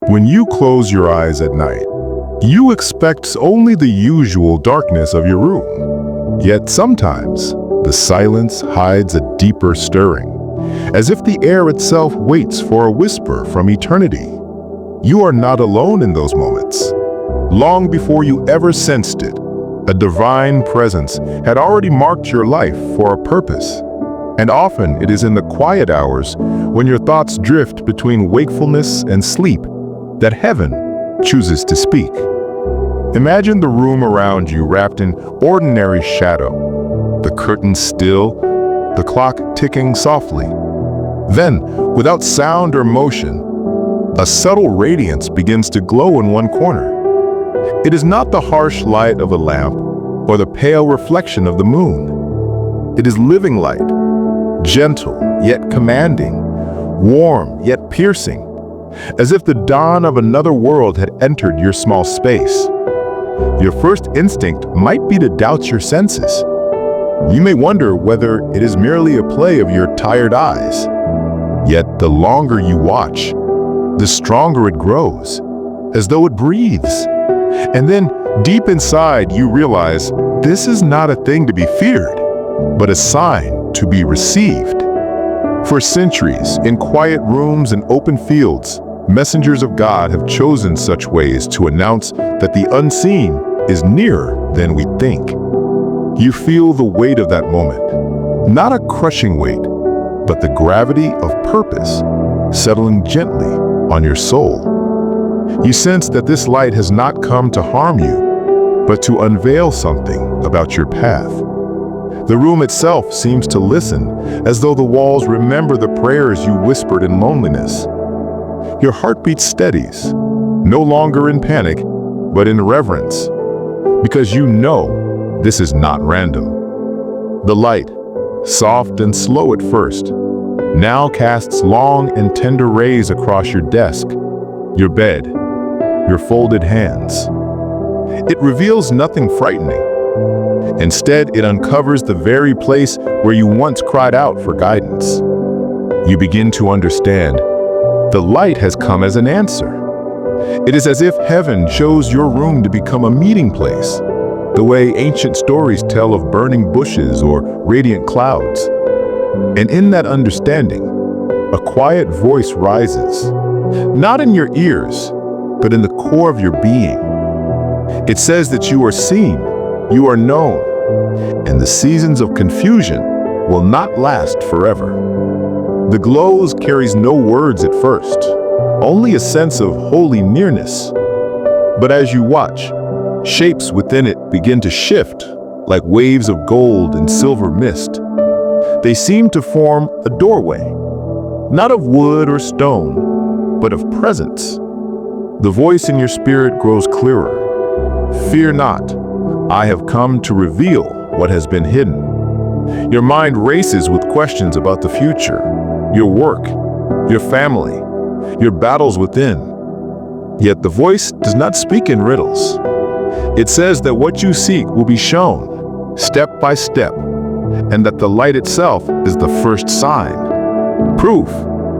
When you close your eyes at night, you expect only the usual darkness of your room. Yet sometimes, the silence hides a deeper stirring, as if the air itself waits for a whisper from eternity. You are not alone in those moments. Long before you ever sensed it, a divine presence had already marked your life for a purpose. And often it is in the quiet hours, when your thoughts drift between wakefulness and sleep, that heaven chooses to speak. Imagine the room around you wrapped in ordinary shadow, the curtains still, the clock ticking softly. Then, without sound or motion, a subtle radiance begins to glow in one corner. It is not the harsh light of a lamp or the pale reflection of the moon. It is living light, gentle yet commanding, warm yet piercing, as if the dawn of another world had entered your small space. Your first instinct might be to doubt your senses. You may wonder whether it is merely a play of your tired eyes. Yet the longer you watch, the stronger it grows, as though it breathes. And then, deep inside, you realize this is not a thing to be feared, but a sign to be received. For centuries, in quiet rooms and open fields, messengers of God have chosen such ways to announce that the unseen is nearer than we think. You feel the weight of that moment, not a crushing weight, but the gravity of purpose settling gently on your soul. You sense that this light has not come to harm you, but to unveil something about your path. The room itself seems to listen, as though the walls remember the prayers you whispered in loneliness. Your heartbeat steadies, no longer in panic, but in reverence, because you know this is not random. The light, soft and slow at first, now casts long and tender rays across your desk, your bed, your folded hands. It reveals nothing frightening. Instead, it uncovers the very place where you once cried out for guidance. You begin to understand. The light has come as an answer. It is as if heaven chose your room to become a meeting place, the way ancient stories tell of burning bushes or radiant clouds. And in that understanding, a quiet voice rises, not in your ears, but in the core of your being. It says that you are seen, you are known, and the seasons of confusion will not last forever. The glow carries no words at first, only a sense of holy nearness. But as you watch, shapes within it begin to shift, like waves of gold and silver mist. They seem to form a doorway, not of wood or stone, but of presence. The voice in your spirit grows clearer. Fear not, I have come to reveal what has been hidden. Your mind races with questions about the future, your work, your family, your battles within. Yet the voice does not speak in riddles. It says that what you seek will be shown, step by step, and that the light itself is the first sign, proof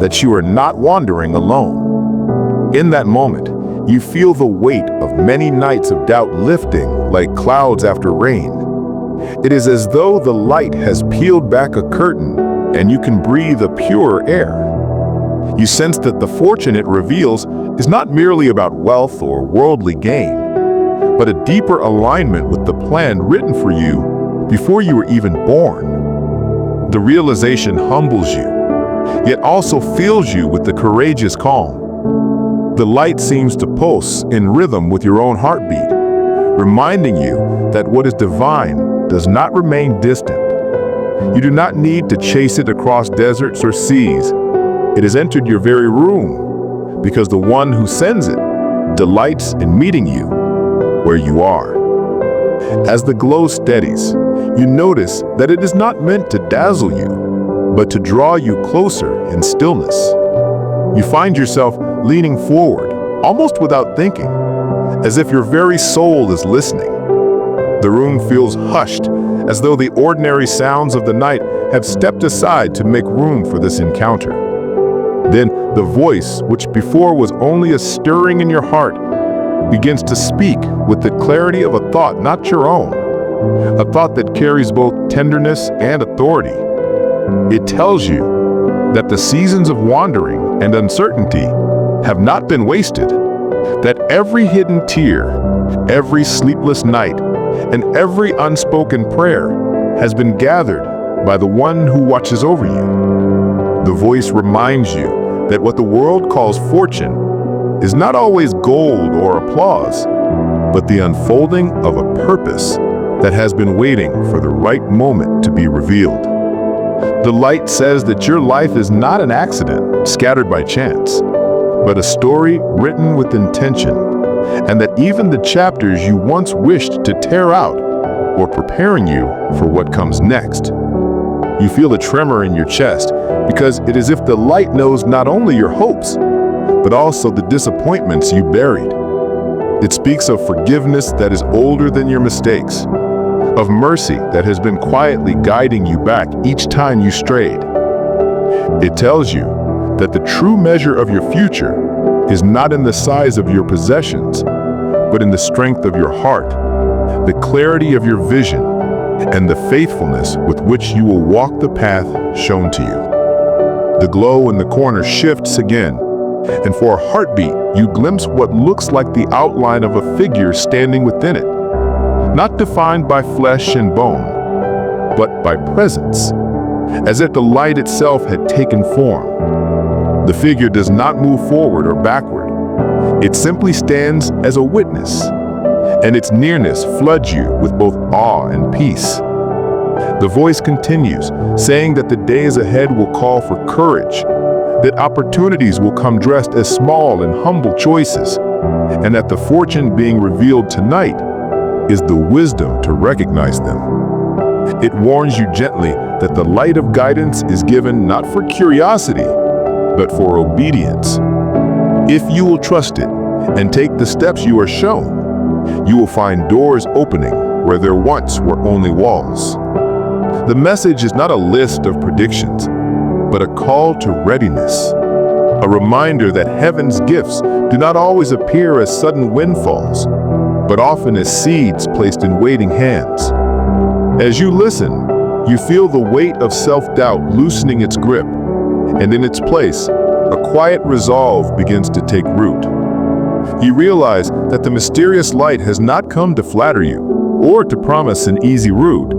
that you are not wandering alone. In that moment, you feel the weight of many nights of doubt lifting like clouds after rain. It is as though the light has peeled back a curtain and you can breathe a purer air. You sense that the fortune it reveals is not merely about wealth or worldly gain, but a deeper alignment with the plan written for you before you were even born. The realization humbles you, yet also fills you with the courageous calm. The light seems to pulse in rhythm with your own heartbeat, reminding you that what is divine does not remain distant. You do not need to chase it across deserts or seas. It has entered your very room, because the one who sends it delights in meeting you where you are. As the glow steadies, you notice that it is not meant to dazzle you, but to draw you closer in stillness. You find yourself leaning forward, almost without thinking, as if your very soul is listening. The room feels hushed, as though the ordinary sounds of the night have stepped aside to make room for this encounter. Then, The voice, which before was only a stirring in your heart, begins to speak with the clarity of a thought not your own, a thought that carries both tenderness and authority. It tells you that the seasons of wandering and uncertainty have not been wasted, that every hidden tear, every sleepless night, and every unspoken prayer has been gathered by the one who watches over you. The voice reminds you that what the world calls fortune is not always gold or applause, but the unfolding of a purpose that has been waiting for the right moment to be revealed. The light says that your life is not an accident scattered by chance, but a story written with intention, and that even the chapters you once wished to tear out were preparing you for what comes next. You feel a tremor in your chest because it is as if the light knows not only your hopes, but also the disappointments you buried. It speaks of forgiveness that is older than your mistakes, of mercy that has been quietly guiding you back each time you strayed. It tells you that the true measure of your future is not in the size of your possessions, but in the strength of your heart, the clarity of your vision, and the faithfulness with which you will walk the path shown to you. The glow in the corner shifts again, and for a heartbeat, you glimpse what looks like the outline of a figure standing within it, not defined by flesh and bone, but by presence, as if the light itself had taken form. The figure does not move forward or backward. It simply stands as a witness, and its nearness floods you with both awe and peace. The voice continues, saying that the days ahead will call for courage, that opportunities will come dressed as small and humble choices, and that the fortune being revealed tonight is the wisdom to recognize them. It warns you gently that the light of guidance is given not for curiosity, but for obedience. If you will trust it and take the steps you are shown, you will find doors opening where there once were only walls. The message is not a list of predictions, but a call to readiness, a reminder that heaven's gifts do not always appear as sudden windfalls, but often as seeds placed in waiting hands. As you listen, you feel the weight of self-doubt loosening its grip, and in its place, a quiet resolve begins to take root. You realize that the mysterious light has not come to flatter you or to promise an easy route.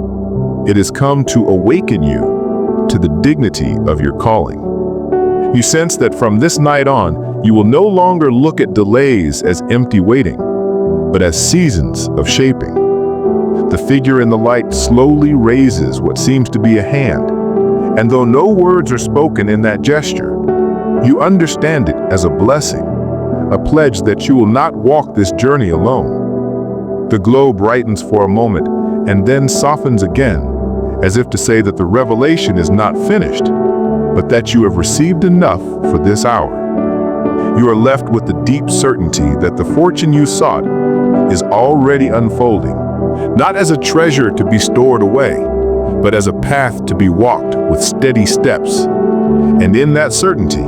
It has come to awaken you to the dignity of your calling. You sense that from this night on, you will no longer look at delays as empty waiting, but as seasons of shaping. The figure in the light slowly raises what seems to be a hand, and though no words are spoken in that gesture, you understand it as a blessing, a pledge that you will not walk this journey alone. The glow brightens for a moment and then softens again, as if to say that the revelation is not finished, but that you have received enough for this hour. You are left with the deep certainty that the fortune you sought is already unfolding, not as a treasure to be stored away, but as a path to be walked with steady steps. And in that certainty,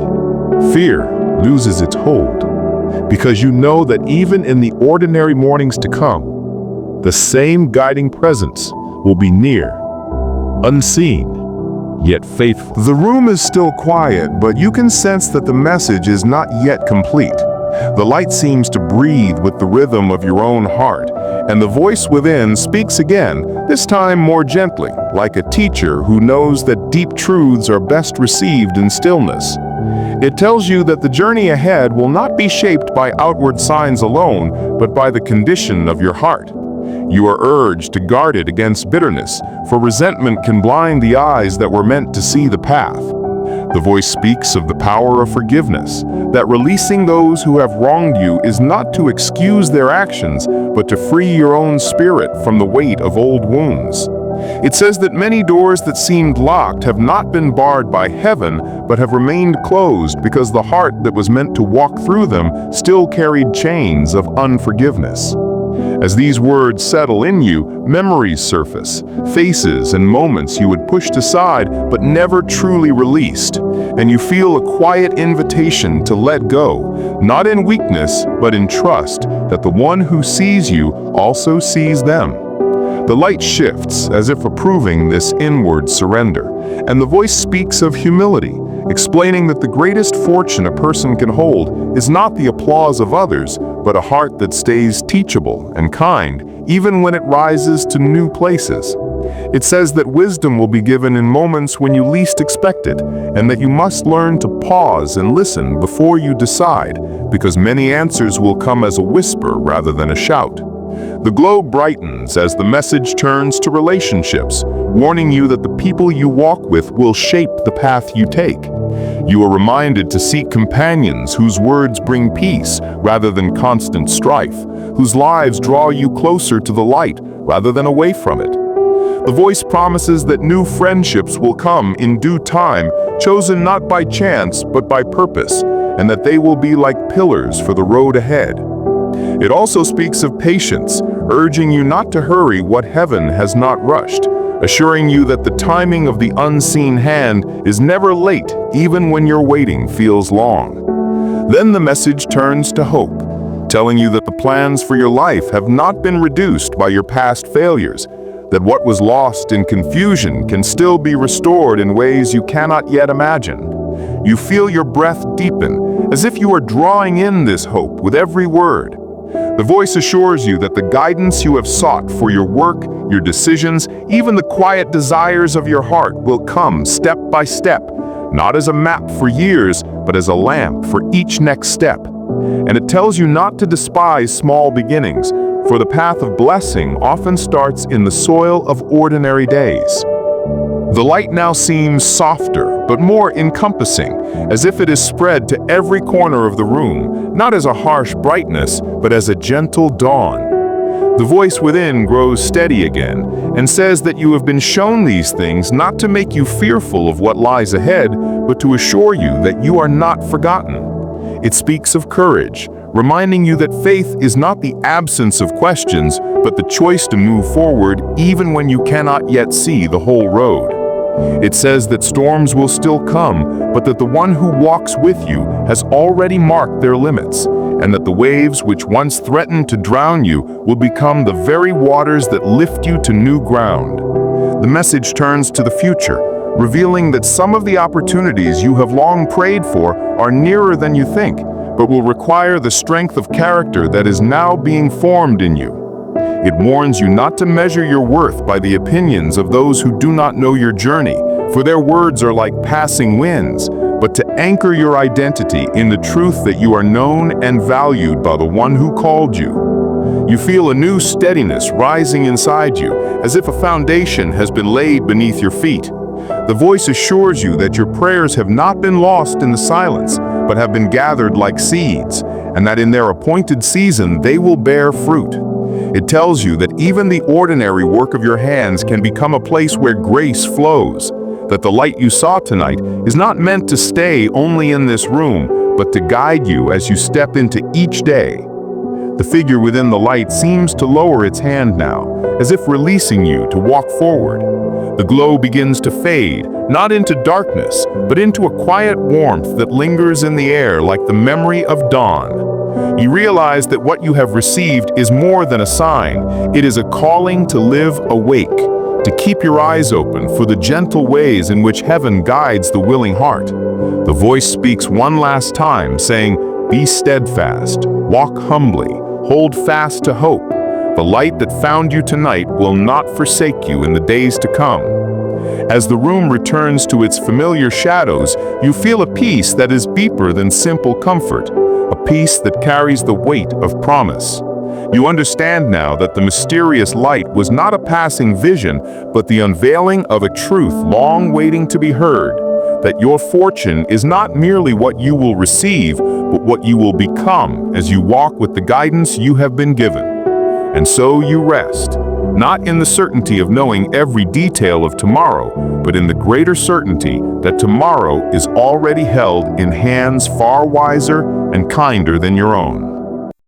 fear loses its hold, because you know that even in the ordinary mornings to come, the same guiding presence will be near, unseen, yet faithful. The room is still quiet, but you can sense that the message is not yet complete. The light seems to breathe with the rhythm of your own heart, and the voice within speaks again, this time more gently, like a teacher who knows that deep truths are best received in stillness. It tells you that the journey ahead will not be shaped by outward signs alone, but by the condition of your heart. You are urged to guard it against bitterness, for resentment can blind the eyes that were meant to see the path. The voice speaks of the power of forgiveness, that releasing those who have wronged you is not to excuse their actions, but to free your own spirit from the weight of old wounds. It says that many doors that seemed locked have not been barred by heaven, but have remained closed because the heart that was meant to walk through them still carried chains of unforgiveness. As these words settle in you, memories surface, faces and moments you had pushed aside but never truly released, and you feel a quiet invitation to let go, not in weakness but in trust that the one who sees you also sees them. The light shifts as if approving this inward surrender, and the voice speaks of humility, explaining that the greatest fortune a person can hold is not the applause of others, but a heart that stays teachable and kind, even when it rises to new places. It says that wisdom will be given in moments when you least expect it, and that you must learn to pause and listen before you decide, because many answers will come as a whisper rather than a shout. The glow brightens as the message turns to relationships, warning you that the people you walk with will shape the path you take. You are reminded to seek companions whose words bring peace rather than constant strife, whose lives draw you closer to the light rather than away from it. The voice promises that new friendships will come in due time, chosen not by chance but by purpose, and that they will be like pillars for the road ahead. It also speaks of patience, urging you not to hurry what heaven has not rushed, assuring you that the timing of the unseen hand is never late, even when your waiting feels long. Then the message turns to hope, telling you that the plans for your life have not been reduced by your past failures, that what was lost in confusion can still be restored in ways you cannot yet imagine. You feel your breath deepen, as if you are drawing in this hope with every word. The voice assures you that the guidance you have sought for your work, your decisions, even the quiet desires of your heart will come step by step, not as a map for years, but as a lamp for each next step. And it tells you not to despise small beginnings, for the path of blessing often starts in the soil of ordinary days. The light now seems softer, but more encompassing, as if it is spread to every corner of the room, not as a harsh brightness, but as a gentle dawn. The voice within grows steady again, and says that you have been shown these things not to make you fearful of what lies ahead, but to assure you that you are not forgotten. It speaks of courage, reminding you that faith is not the absence of questions, but the choice to move forward even when you cannot yet see the whole road. It says that storms will still come, but that the one who walks with you has already marked their limits, and that the waves which once threatened to drown you will become the very waters that lift you to new ground. The message turns to the future, revealing that some of the opportunities you have long prayed for are nearer than you think, but will require the strength of character that is now being formed in you. It warns you not to measure your worth by the opinions of those who do not know your journey, for their words are like passing winds, but to anchor your identity in the truth that you are known and valued by the one who called you. You feel a new steadiness rising inside you, as if a foundation has been laid beneath your feet. The voice assures you that your prayers have not been lost in the silence, but have been gathered like seeds, and that in their appointed season they will bear fruit. It tells you that even the ordinary work of your hands can become a place where grace flows, that the light you saw tonight is not meant to stay only in this room, but to guide you as you step into each day. The figure within the light seems to lower its hand now, as if releasing you to walk forward. The glow begins to fade, not into darkness, but into a quiet warmth that lingers in the air like the memory of dawn. You realize that what you have received is more than a sign. It is a calling to live awake, to keep your eyes open for the gentle ways in which heaven guides the willing heart. The voice speaks one last time, saying, "Be steadfast, walk humbly, hold fast to hope. The light that found you tonight will not forsake you in the days to come." As the room returns to its familiar shadows, you feel a peace that is deeper than simple comfort, a peace that carries the weight of promise. You understand now that the mysterious light was not a passing vision, but the unveiling of a truth long waiting to be heard, that your fortune is not merely what you will receive, but what you will become as you walk with the guidance you have been given. And so you rest, not in the certainty of knowing every detail of tomorrow, but in the greater certainty that tomorrow is already held in hands far wiser and kinder than your own.